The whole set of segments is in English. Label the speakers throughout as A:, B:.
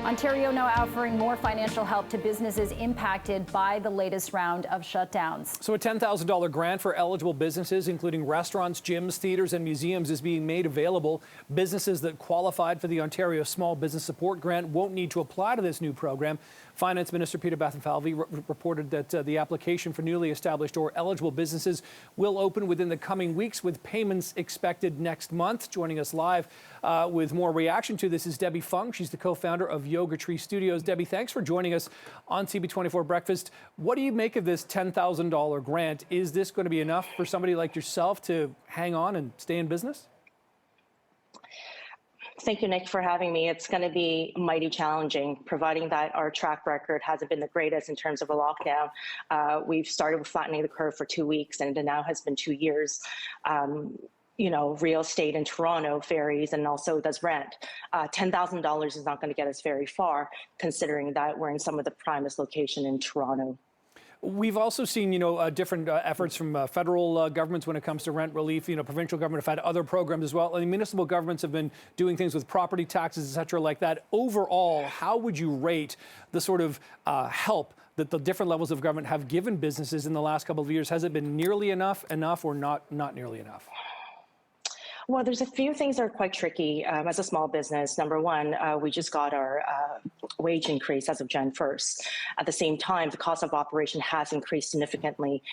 A: Ontario now offering more financial help to businesses impacted by the latest round of shutdowns.
B: So a $10,000 grant for eligible businesses, including restaurants, gyms, theaters, and museums, is being made available. Businesses that qualified for the Ontario Small Business Support Grant won't need to apply to this new program. Finance Minister Peter Bethlenfalvy reported that the application for newly established or eligible businesses will open within the coming weeks, with payments expected next month. Joining us live with more reaction to this is Debbie Fung. She's the co-founder of Yoga Tree Studios. Debbie, thanks for joining us on CP24 Breakfast. What do you make of this $10,000 grant? Is this going to be enough for somebody like yourself to hang on and stay in business?
C: Thank you, Nick, for having me. It's going to be mighty challenging, providing that our track record hasn't been the greatest in terms of a lockdown. We've started with flattening the curve for 2 weeks, and it now has been 2 years. Real estate in Toronto varies and also does rent. $10,000 is not going to get us very far, considering that we're in some of the primest location in Toronto.
B: We've also seen, different efforts from federal governments when it comes to rent relief. Provincial government have had other programs as well. And municipal governments have been doing things with property taxes, et cetera, like that. Overall, how would you rate the sort of help that the different levels of government have given businesses in the last couple of years? Has it been nearly enough, or not nearly enough?
C: Well, there's a few things that are quite tricky as a small business. Number one, we just got our wage increase as of Jan 1st. At the same time, the cost of operation has increased significantly.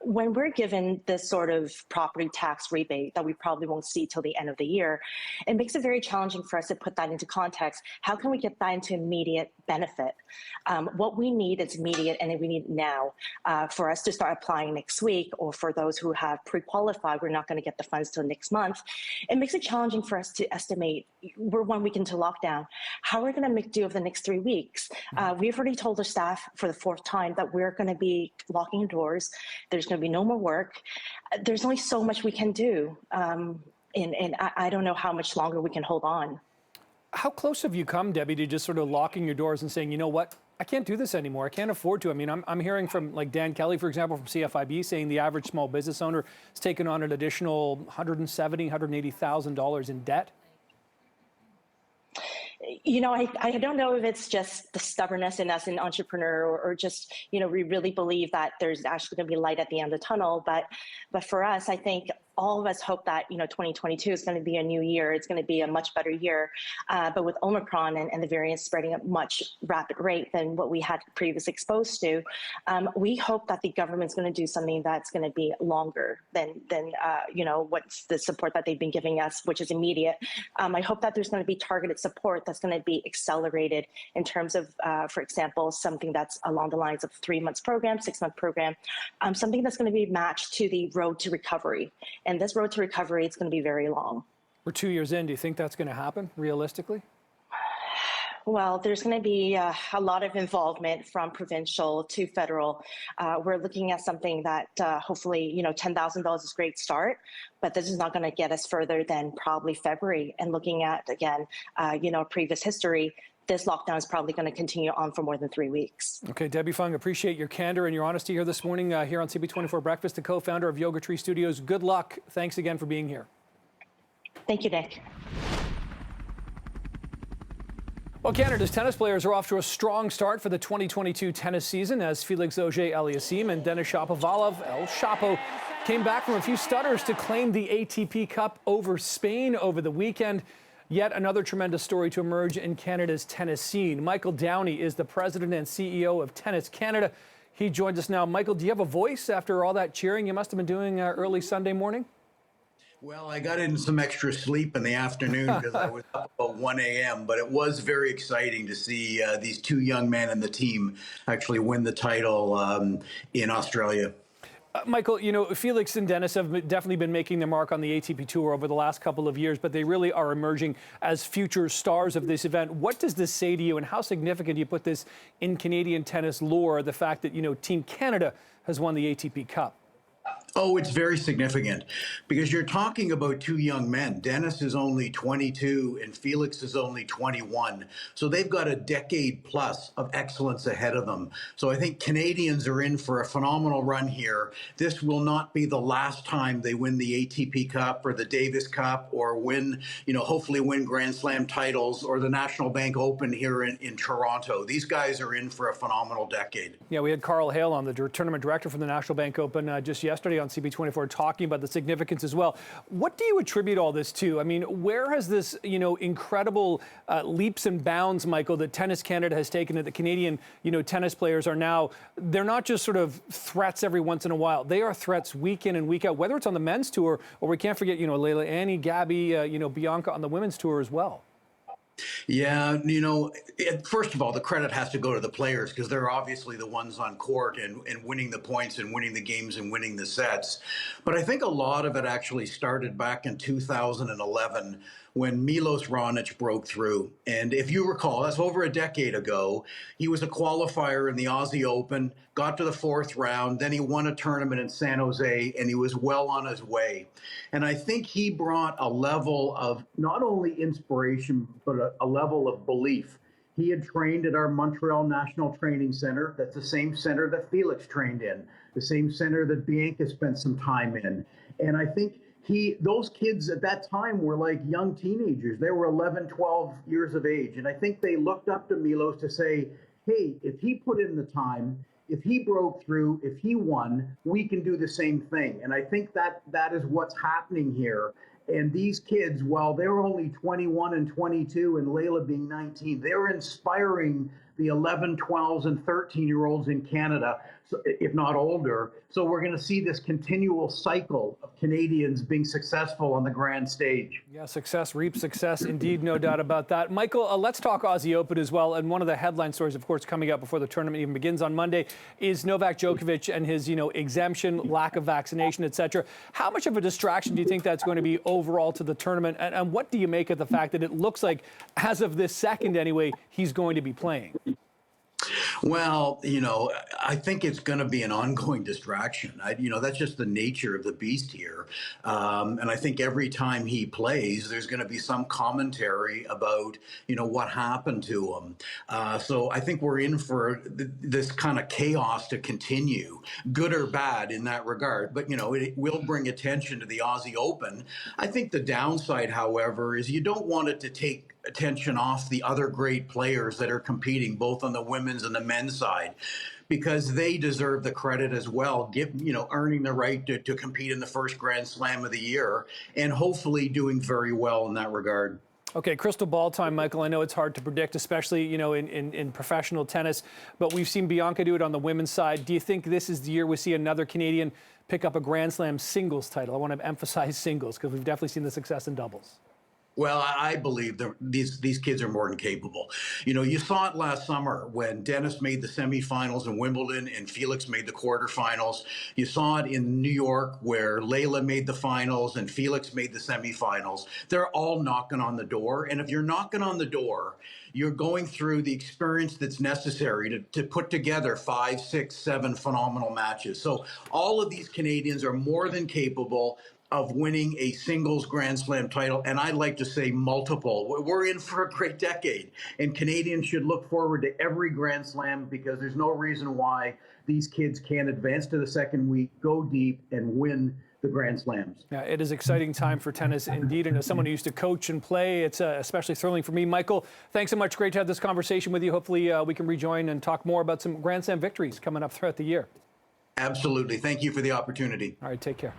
C: When we're given this sort of property tax rebate that we probably won't see till the end of the year, it makes it very challenging for us to put that into context. How can we get that into immediate benefit? What we need is immediate, and we need now. For us to start applying next week, or for those who have pre-qualified, we're not going to get the funds till next month. It makes it challenging for us to estimate. We're 1 week into lockdown. How are we going to make do of the next 3 weeks? We've already told our staff for the 4th time that we're going to be locking doors. There's going to be no more work. There's only so much we can do. And I don't know how much longer we can hold on.
B: How close have you come, Debbie, to just sort of locking your doors and saying, you know what? I can't do this anymore. I can't afford to. I mean, I'm hearing from like Dan Kelly, for example, from CFIB, saying the average small business owner has taken on an additional $170,000, $180,000 in debt.
C: I don't know if it's just the stubbornness in us, an entrepreneur, or just, we really believe that there's actually going to be light at the end of the tunnel. But for us, I think all of us hope that, 2022 is going to be a new year. It's going to be a much better year. But with Omicron and the variants spreading at much rapid rate than what we had previously exposed to, we hope that the government's going to do something that's going to be longer than what's the support that they've been giving us, which is immediate. I hope that there's going to be targeted support that's going to be accelerated in terms of, for example, something that's along the lines of 3 months program, 6-month program, something that's going to be matched to the road to recovery. And this road to recovery, it's going to be very long.
B: We're 2 years in. Do you think that's going to happen realistically?
C: Well, there's going to be a lot of involvement from provincial to federal. We're looking at something that hopefully, $10,000 is a great start, but this is not going to get us further than probably February. And looking at, again, previous history, this lockdown is probably going to continue on for more than 3 weeks.
B: Okay, Debbie Fung, appreciate your candor and your honesty here this morning here on CP24 Breakfast, the co-founder of Yoga Tree Studios. Good luck. Thanks again for being here.
C: Thank you, Nick.
B: Well, Canada's tennis players are off to a strong start for the 2022 tennis season as Felix Auger-Aliassime and Denis Shapovalov, El Chapo, came back from a few stutters to claim the ATP Cup over Spain over the weekend. Yet another tremendous story to emerge in Canada's tennis scene. Michael Downey is the president and CEO of Tennis Canada. He joins us now. Michael, do you have a voice after all that cheering you must have been doing early Sunday morning?
D: Well, I got in some extra sleep in the afternoon because I was up about 1 a.m., but it was very exciting to see these two young men and the team actually win the title in Australia.
B: Michael, Felix and Denis have definitely been making their mark on the ATP Tour over the last couple of years, but they really are emerging as future stars of this event. What does this say to you, and how significant do you put this in Canadian tennis lore, the fact that, Team Canada has won the ATP Cup?
D: Oh, it's very significant because you're talking about two young men. Dennis is only 22 and Felix is only 21. So they've got a decade plus of excellence ahead of them. So I think Canadians are in for a phenomenal run here. This will not be the last time they win the ATP Cup or the Davis Cup or win, hopefully win Grand Slam titles or the National Bank Open here in Toronto. These guys are in for a phenomenal decade.
B: Yeah, we had Carl Hale on, the tournament director for the National Bank Open, just yesterday on CP24 talking about the significance as well. What do you attribute all this to? I mean, where has this, incredible leaps and bounds, Michael, that Tennis Canada has taken, that the Canadian, tennis players are now, they're not just sort of threats every once in a while. They are threats week in and week out, whether it's on the men's tour or we can't forget, Leila, Annie, Gabby, Bianca on the women's tour as well.
D: Yeah, first of all, the credit has to go to the players because they're obviously the ones on court and winning the points and winning the games and winning the sets. But I think a lot of it actually started back in 2011 when Milos Raonic broke through. And if you recall, that's over a decade ago. He was a qualifier in the Aussie Open, got to the fourth round, then he won a tournament in San Jose, and he was well on his way. And I think he brought a level of not only inspiration, but a level of belief. He had trained at our Montreal National Training Center. That's the same center that Felix trained in, the same center that Bianca spent some time in. And I think those kids at that time were like young teenagers. They were 11, 12 years of age. And I think they looked up to Milos to say, hey, if he put in the time, if he broke through, if he won, we can do the same thing. And I think that is what's happening here. And these kids, while they're only 21 and 22 and Layla being 19, they're inspiring the 11, 12s and 13-year-olds in Canada, if not older. So we're going to see this continual cycle of Canadians being successful on the grand stage.
B: Yeah, success reaps success, indeed, no doubt about that. Michael, let's talk Aussie Open as well. And one of the headline stories, of course, coming up before the tournament even begins on Monday is Novak Djokovic and his, exemption, lack of vaccination, etc. How much of a distraction do you think that's going to be overall to the tournament? And what do you make of the fact that it looks like, as of this second anyway, he's going to be playing?
D: Well, I think it's going to be an ongoing distraction. That's just the nature of the beast here. And I think every time he plays, there's going to be some commentary about, what happened to him. So I think we're in for this kind of chaos to continue, good or bad in that regard. But, it will bring attention to the Aussie Open. I think the downside, however, is you don't want it to take attention off the other great players that are competing both on the women's and the men's side, because they deserve the credit as well, earning the right to compete in the first Grand Slam of the year and hopefully doing very well in that regard.
B: Okay, crystal ball time, Michael. I know it's hard to predict, especially, in professional tennis, but we've seen Bianca do it on the women's side. Do you think this is the year we see another Canadian pick up a Grand Slam singles title? I want to emphasize singles because we've definitely seen the success in doubles.
D: Well, I believe these kids are more than capable. You saw it last summer when Dennis made the semifinals in Wimbledon and Felix made the quarterfinals. You saw it in New York where Layla made the finals and Felix made the semifinals. They're all knocking on the door. And if you're knocking on the door, you're going through the experience that's necessary to put together 5, 6, 7 phenomenal matches. So all of these Canadians are more than capable of winning a singles Grand Slam title, and I'd like to say multiple. We're in for a great decade, and Canadians should look forward to every Grand Slam because there's no reason why these kids can't advance to the second week, go deep, and win the Grand Slams.
B: Yeah, it is an exciting time for tennis indeed, and as someone who used to coach and play, it's especially thrilling for me. Michael, thanks so much. Great to have this conversation with you. Hopefully we can rejoin and talk more about some Grand Slam victories coming up throughout the year.
D: Absolutely. Thank you for the opportunity.
B: All right, take care.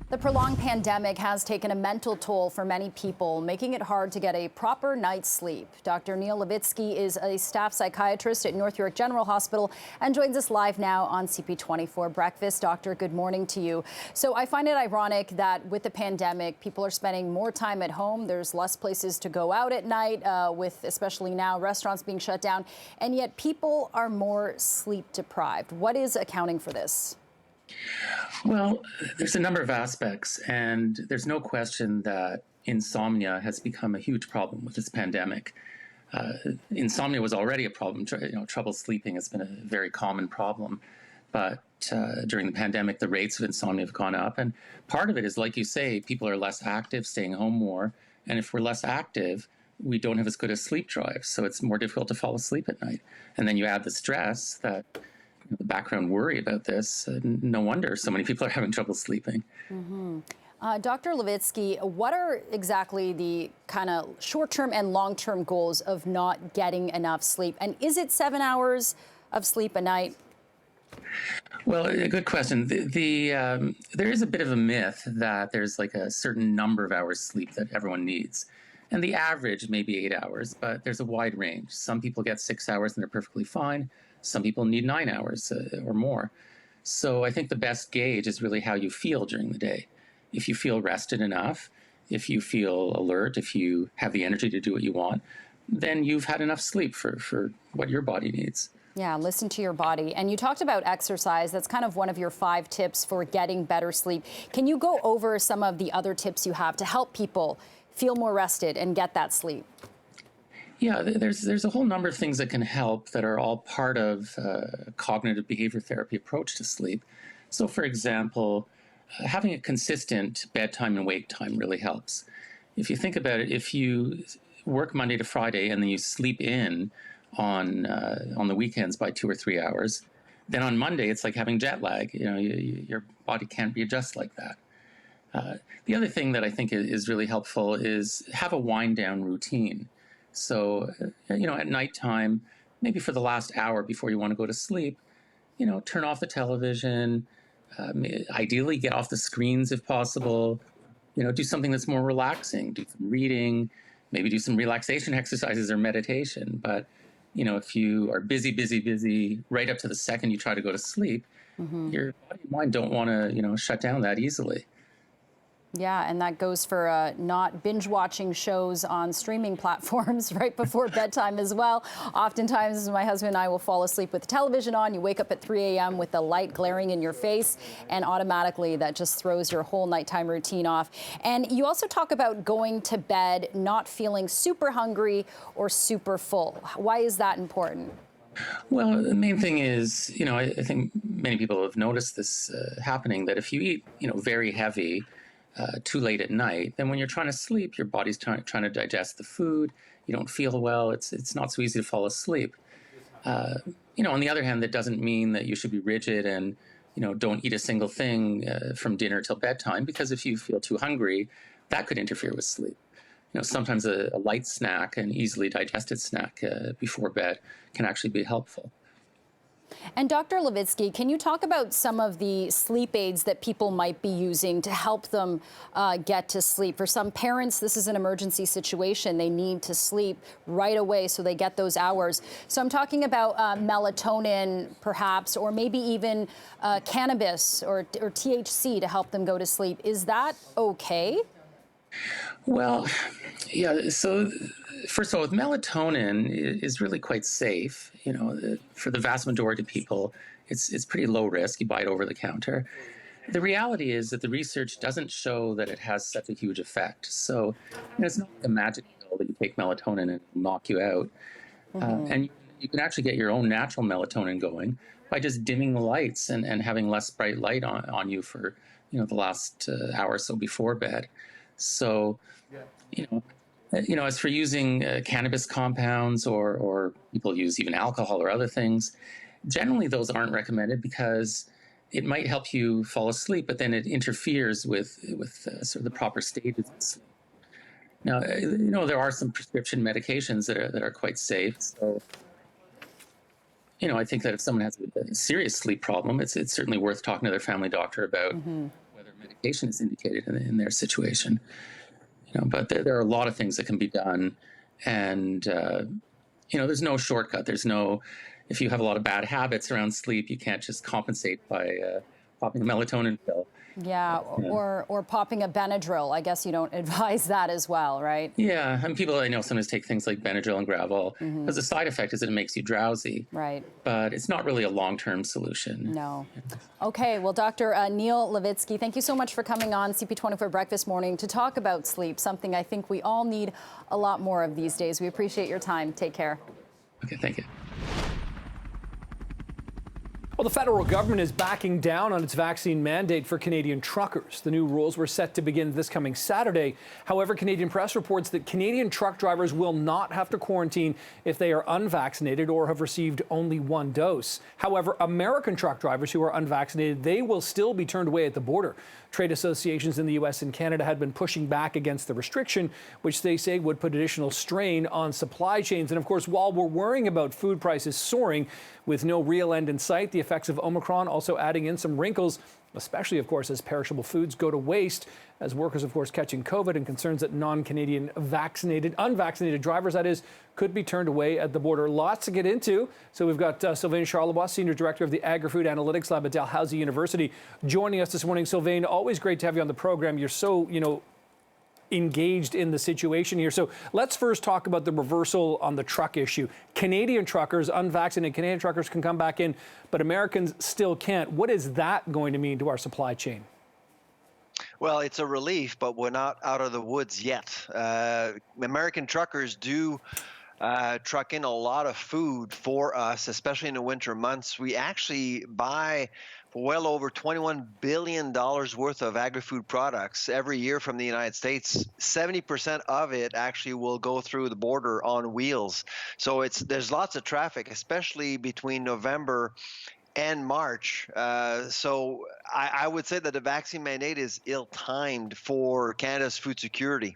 A: The prolonged pandemic has taken a mental toll for many people, making it hard to get a proper night's sleep. Dr. Neil Levitsky is a staff psychiatrist at North York General Hospital and joins us live now on CP24 Breakfast. Doctor, good morning to you. So I find it ironic that with the pandemic, people are spending more time at home. There's less places to go out at night, with especially now restaurants being shut down, and yet people are more sleep deprived. What is accounting for this?
E: Well, there's a number of aspects, and there's no question that insomnia has become a huge problem with this pandemic. Insomnia was already a problem. Trouble sleeping has been a very common problem. But during the pandemic, the rates of insomnia have gone up. And part of it is, like you say, people are less active, staying home more. And if we're less active, we don't have as good a sleep drive. So it's more difficult to fall asleep at night. And then you add the stress, that the background worry about this. No wonder so many people are having trouble sleeping.
A: Dr. Levitsky, what are exactly the kind of short-term and long-term goals of not getting enough sleep? And is it 7 hours of sleep a night?
E: Well, a good question. There is a bit of a myth that there's like a certain number of hours sleep that everyone needs. And the average may be 8 hours, but there's a wide range. Some people get 6 hours and they're perfectly fine. Some people need 9 hours or more. So I think the best gauge is really how you feel during the day. If you feel rested enough, if you feel alert, if you have the energy to do what you want, then you've had enough sleep for what your body needs.
A: Yeah, listen to your body. And you talked about exercise. That's kind of one of your 5 tips for getting better sleep. Can you go over some of the other tips you have to help people feel more rested and get that sleep?
E: Yeah, there's a whole number of things that can help that are all part of cognitive behavior therapy approach to sleep. So, for example, having a consistent bedtime and wake time really helps. If you think about it, if you work Monday to Friday and then you sleep in on the weekends by 2 or 3 hours, then on Monday it's like having jet lag. Your body can't readjust like that. The other thing that I think is really helpful is have a wind down routine. So, at nighttime, maybe for the last hour before you want to go to sleep, turn off the television, ideally get off the screens if possible, do something that's more relaxing, do some reading, maybe do some relaxation exercises or meditation. But, if you are busy right up to the second you try to go to sleep, your body and mind don't want to, shut down that easily.
A: Yeah, and that goes for not binge watching shows on streaming platforms right before bedtime as well. Oftentimes, my husband and I will fall asleep with the television on. You wake up at 3 a.m. with the light glaring in your face, and automatically that just throws your whole nighttime routine off. And you also talk about going to bed not feeling super hungry or super full. Why is that important?
E: Well, the main thing is, I think many people have noticed this happening, that if you eat, very heavy, too late at night, then when you're trying to sleep, your body's trying to digest the food. You don't feel well. It's not so easy to fall asleep. On the other hand, that doesn't mean that you should be rigid and, don't eat a single thing from dinner till bedtime, because if you feel too hungry, that could interfere with sleep. Sometimes a light snack, an easily digested snack before bed can actually be helpful.
A: And Dr. Levitsky, can you talk about some of the sleep aids that people might be using to help them get to sleep? For some parents, this is an emergency situation. They need to sleep right away so they get those hours. So I'm talking about melatonin, perhaps, or maybe even cannabis or THC to help them go to sleep. Is that okay?
E: Well, yeah, so first of all, with melatonin is really quite safe. For the vast majority of people, it's pretty low risk. You buy it over the counter. The reality is that the research doesn't show that it has such a huge effect. So it's not a magic pill that you take melatonin and it'll knock you out. And you can actually get your own natural melatonin going by just dimming the lights and having less bright light on you for the last hour or so before bed. So, as for using cannabis compounds or people use even alcohol or other things, generally those aren't recommended because it might help you fall asleep, but then it interferes with sort of the proper stages of sleep. Now, there are some prescription medications that are quite safe. So, I think that if someone has a serious sleep problem, it's certainly worth talking to their family doctor about whether medication is indicated in their situation. But there are a lot of things that can be done, and there's no shortcut. If you have a lot of bad habits around sleep, you can't just compensate by popping a melatonin pill.
A: Yeah, or popping a Benadryl. I guess you don't advise that as well, right?
E: Yeah, and people I know sometimes take things like Benadryl and Gravol because the side effect is that it makes you drowsy.
A: Right.
E: But it's not really a long-term solution.
A: No. Okay, well, Dr. Neil Levitsky, thank you so much for coming on CP24 Breakfast Morning to talk about sleep, something I think we all need a lot more of these days. We appreciate your time. Take care.
E: Okay, thank you.
B: Well, the federal government is backing down on its vaccine mandate for Canadian truckers. The new rules were set to begin this coming Saturday. However, Canadian Press reports that Canadian truck drivers will not have to quarantine if they are unvaccinated or have received only one dose. However, American truck drivers who are unvaccinated, they will still be turned away at the border. Trade associations in the U.S. and Canada had been pushing back against the restriction, which they say would put additional strain on supply chains. And of course, while we're worrying about food prices soaring with no real end in sight, the effects of Omicron also adding in some wrinkles, especially, of course, as perishable foods go to waste, as workers, of course, catching COVID, and concerns that non-Canadian unvaccinated drivers, that is, could be turned away at the border. Lots to get into. So we've got Sylvain Charlebois, Senior Director of the Agri-Food Analytics Lab at Dalhousie University, joining us this morning. Sylvain, always great to have you on the program. You're so, engaged in the situation here. So let's first talk about the reversal on the truck issue. Canadian truckers, unvaccinated Canadian truckers can come back in, but Americans still can't. What is that going to mean to our supply chain?
F: Well, it's a relief, but we're not out of the woods yet. American truckers do truck in a lot of food for us, especially in the winter months. We actually buy well over $21 billion worth of agri-food products every year from the United States. 70% of it actually will go through the border on wheels. So there's lots of traffic, especially between November and March. So I would say that the vaccine mandate is ill-timed for Canada's food security.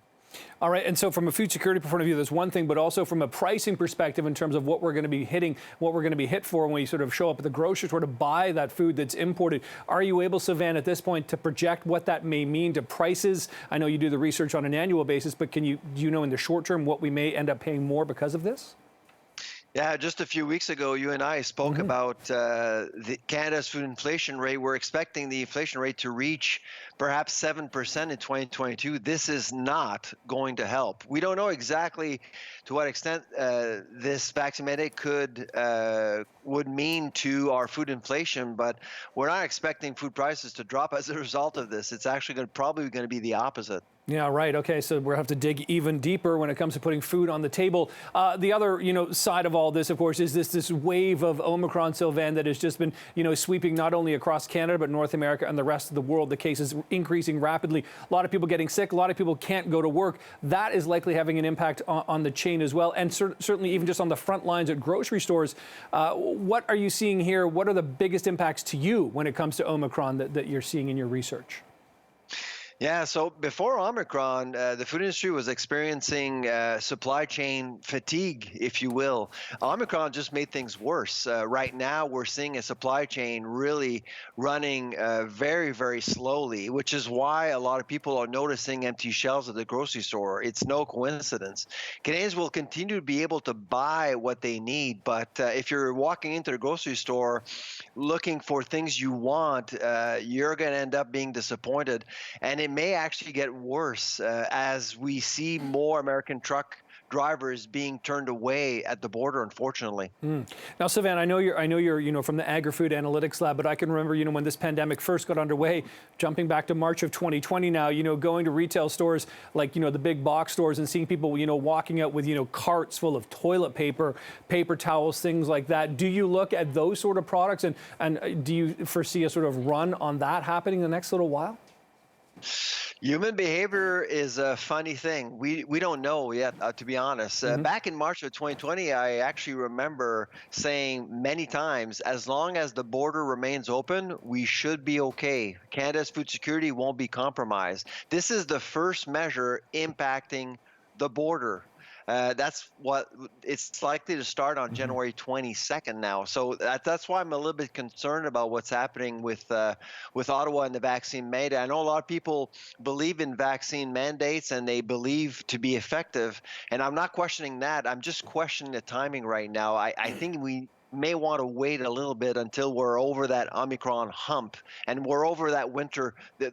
B: All right. And so from a food security point of view, there's one thing, but also from a pricing perspective in terms of what we're going to be hitting, what we're going to be hit for when we sort of show up at the grocery store to buy that food that's imported. Are you able, Sylvain, at this point to project what that may mean to prices? I know you do the research on an annual basis, but do you know in the short term what we may end up paying more because of this?
F: Yeah, just a few weeks ago, you and I spoke about Canada's food inflation rate. We're expecting the inflation rate to reach perhaps 7% in 2022. This is not going to help. We don't know exactly to what extent this vaccine mandate would mean to our food inflation, but we're not expecting food prices to drop as a result of this. It's actually probably going to be the opposite.
B: Yeah, right. Okay, so we'll have to dig even deeper when it comes to putting food on the table. The other, side of all this, of course, is this wave of Omicron, Sylvain, that has just been, sweeping not only across Canada, but North America and the rest of the world. The cases increasing rapidly. A lot of people getting sick. A lot of people can't go to work. That is likely having an impact on the chain as well. And certainly even just on the front lines at grocery stores. What are you seeing here? What are the biggest impacts to you when it comes to Omicron that you're seeing in your research?
F: Yeah, so before Omicron, the food industry was experiencing supply chain fatigue, if you will. Omicron just made things worse. Right now, we're seeing a supply chain really running very, very slowly, which is why a lot of people are noticing empty shelves at the grocery store. It's no coincidence. Canadians will continue to be able to buy what they need, but if you're walking into the grocery store looking for things you want, you're going to end up being disappointed. And it may actually get worse as we see more American truck drivers being turned away at the border, unfortunately. Now,
B: Sylvain, I know you're from the Agri-Food Analytics Lab, but I can remember, when this pandemic first got underway, jumping back to March of 2020 now, going to retail stores like, the big box stores and seeing people, walking out with, carts full of toilet paper, paper towels, things like that. Do you look at those sort of products and do you foresee a sort of run on that happening in the next little while?
F: Human behavior is a funny thing. We don't know yet, to be honest. Back in March of 2020, I actually remember saying many times, as long as the border remains open, we should be okay. Canada's food security won't be compromised. This is the first measure impacting the border. That's what it's likely to start on January 22nd now. So that's why I'm a little bit concerned about what's happening with Ottawa and the vaccine mandate. I know a lot of people believe in vaccine mandates and they believe to be effective. And I'm not questioning that. I'm just questioning the timing right now. I think we may want to wait a little bit until we're over that Omicron hump and we're over that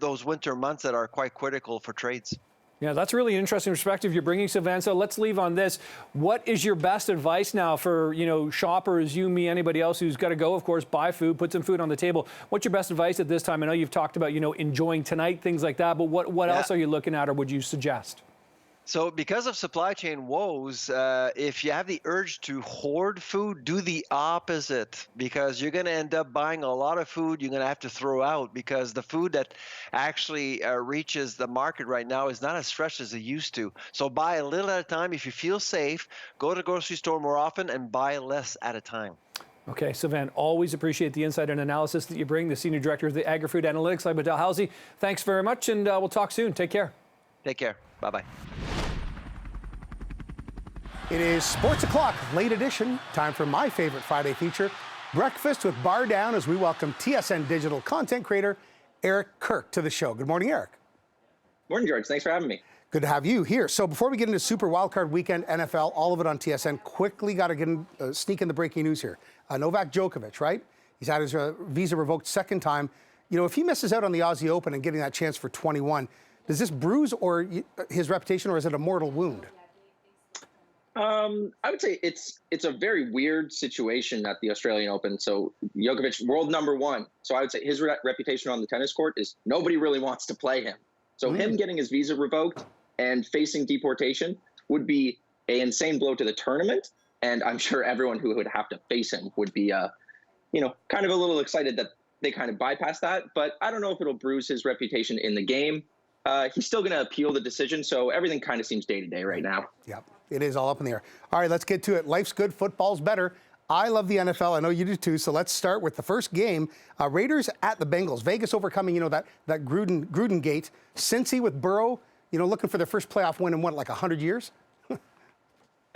F: those winter months that are quite critical for trades.
B: Yeah, that's a really interesting perspective you're bringing, Sylvain. So let's leave on this. What is your best advice now for, shoppers, you, me, anybody else who's got to go, of course, buy food, put some food on the table? What's your best advice at this time? I know you've talked about, enjoying tonight, things like that, but what else are you looking at or would you suggest?
F: So, because of supply chain woes, if you have the urge to hoard food, do the opposite because you're going to end up buying a lot of food you're going to have to throw out because the food that actually reaches the market right now is not as fresh as it used to. So, buy a little at a time. If you feel safe, go to the grocery store more often and buy less at a time.
B: Okay, Sylvain, always appreciate the insight and analysis that you bring. The Senior Director of the Agri-Food Analytics Lab, Dalhousie. Thanks very much, and we'll talk soon. Take care.
F: Take care. Bye-bye.
G: It is Sports O'Clock, late edition. Time for my favorite Friday feature, Breakfast with Bar Down, as we welcome TSN digital content creator Eric Kirk to the show. Good morning, Eric.
H: Morning, George. Thanks for having me.
G: Good to have you here. So before we get into Super Wildcard Weekend, NFL, all of it on TSN, quickly got to get sneak in the breaking news here. Novak Djokovic, right? He's had his visa revoked second time. You know, if he misses out on the Aussie Open and getting that chance for 21, does this bruise or his reputation, or is it a mortal wound?
H: I would say it's a very weird situation at the Australian Open. So Djokovic, world number one. So I would say his reputation on the tennis court is nobody really wants to play him. So him getting his visa revoked and facing deportation would be an insane blow to the tournament. And I'm sure everyone who would have to face him would be, kind of a little excited that they kind of bypassed that. But I don't know if it'll bruise his reputation in the game. He's still going to appeal the decision. So everything kind of seems day to day right now.
G: Yep. It is all up in the air. All right, let's get to it. Life's good, football's better. I love the NFL. I know you do too. So let's start with the first game. Raiders at the Bengals. Vegas overcoming, that Gruden gate. Cincy with Burrow, looking for their first playoff win in what, like 100 years?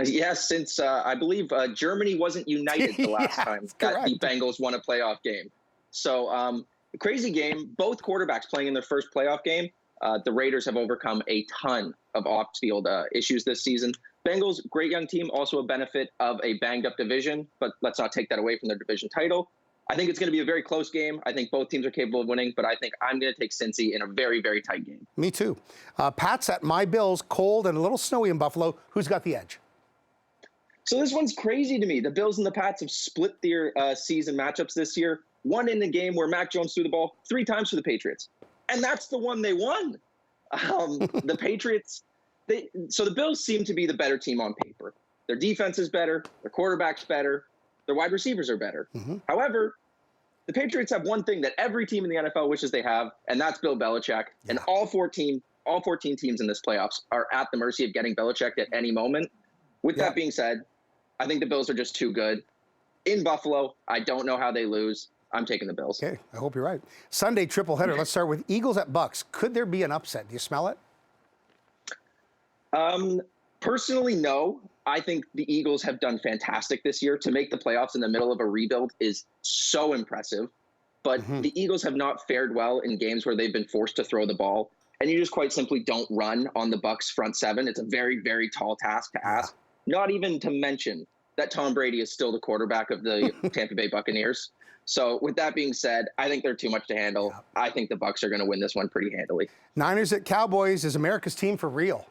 H: Yes, since I believe Germany wasn't united the last time that the Bengals won a playoff game. So crazy game. Both quarterbacks playing in their first playoff game. The Raiders have overcome a ton of off-field issues this season. Bengals, great young team, also a benefit of a banged-up division, but let's not take that away from their division title. I think it's going to be a very close game. I think both teams are capable of winning, but I think I'm going to take Cincy in a very, very tight game.
G: Me too. Pats at my Bills, cold and a little snowy in Buffalo. Who's got the edge?
H: So this one's crazy to me. The Bills and the Pats have split their season matchups this year. One in the game where Mac Jones threw the ball 3 times for the Patriots. And that's the one they won. The Patriots, so the Bills seem to be the better team on paper. Their defense is better. Their quarterback's better. Their wide receivers are better. However, the Patriots have one thing that every team in the NFL wishes they have, and that's Bill Belichick. Yeah. And all 14 teams in this playoffs are at the mercy of getting Belichick at any moment. With that being said, I think the Bills are just too good. In Buffalo, I don't know how they lose. I'm taking the Bills.
G: Okay, I hope you're right. Sunday triple header. Let's start with Eagles at Bucks. Could there be an upset? Do you smell it?
H: Personally, no. I think the Eagles have done fantastic this year. To make the playoffs in the middle of a rebuild is so impressive. But the Eagles have not fared well in games where they've been forced to throw the ball. And you just quite simply don't run on the Bucks front seven. It's a very, very tall task to ask. Not even to mention that Tom Brady is still the quarterback of the Tampa Bay Buccaneers. So with that being said, I think they're too much to handle. I think the Bucks are going to win this one pretty handily.
G: Niners at Cowboys. Is America's team for real?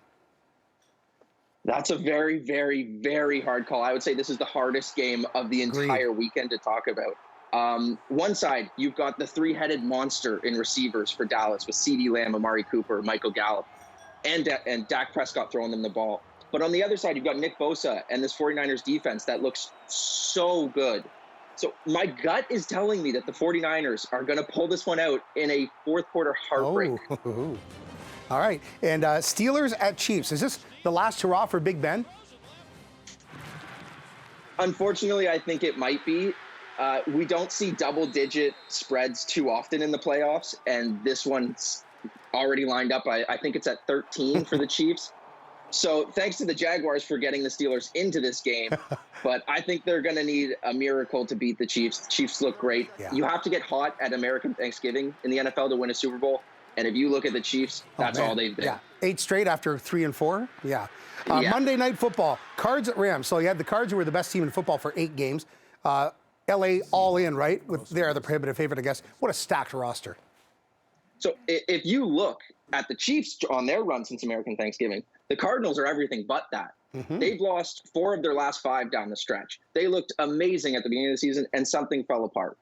H: That's a very, very, very hard call. I would say this is the hardest game of the entire weekend to talk about. One side, you've got the 3-headed monster in receivers for Dallas with CeeDee Lamb, Amari Cooper, Michael Gallup, and Dak Prescott throwing them the ball. But on the other side, you've got Nick Bosa and this 49ers defense that looks so good. So my gut is telling me that the 49ers are going to pull this one out in a fourth quarter heartbreak.
G: Oh. All right. And Steelers at Chiefs. Is this the last hurrah for Big Ben?
H: Unfortunately, I think it might be. We don't see double-digit spreads too often in the playoffs, and this one's already lined up. I think it's at 13 for the Chiefs. So thanks to the Jaguars for getting the Steelers into this game, but I think they're going to need a miracle to beat the Chiefs. The Chiefs look great. Yeah. You have to get hot at American Thanksgiving in the NFL to win a Super Bowl, and if you look at the Chiefs, that's all they've been.
G: Yeah, 8 straight after 3 and 4. Yeah. Monday Night Football, Cards at Rams. So you had the Cards, who were the best team in football for 8 games. LA all in, right? They're the prohibitive favorite, I guess. What a stacked roster.
H: So if you look at the Chiefs on their run since American Thanksgiving, the Cardinals are everything but that. They've lost 4 of their last 5 down the stretch. They looked amazing at the beginning of the season, and something fell apart.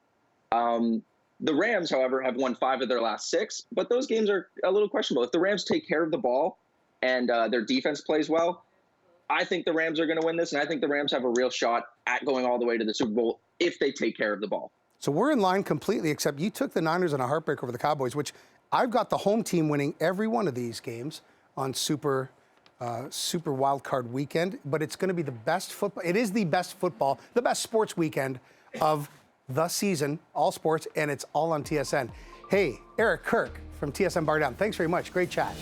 H: The Rams, however, have won 5 of their last 6, but those games are a little questionable. If the Rams take care of the ball and their defense plays well, I think the Rams are going to win this, and I think the Rams have a real shot at going all the way to the Super Bowl if they take care of the ball.
G: So we're in line completely, except you took the Niners on a heartbreak over the Cowboys, which I've got the home team winning every one of these games on Super Wild Card Weekend. But it's going to be the best football. It is the best football, the best sports weekend of the season, all sports, and it's all on TSN. Hey, Eric Kirk from TSN Bar Down, thanks very much. Great chat.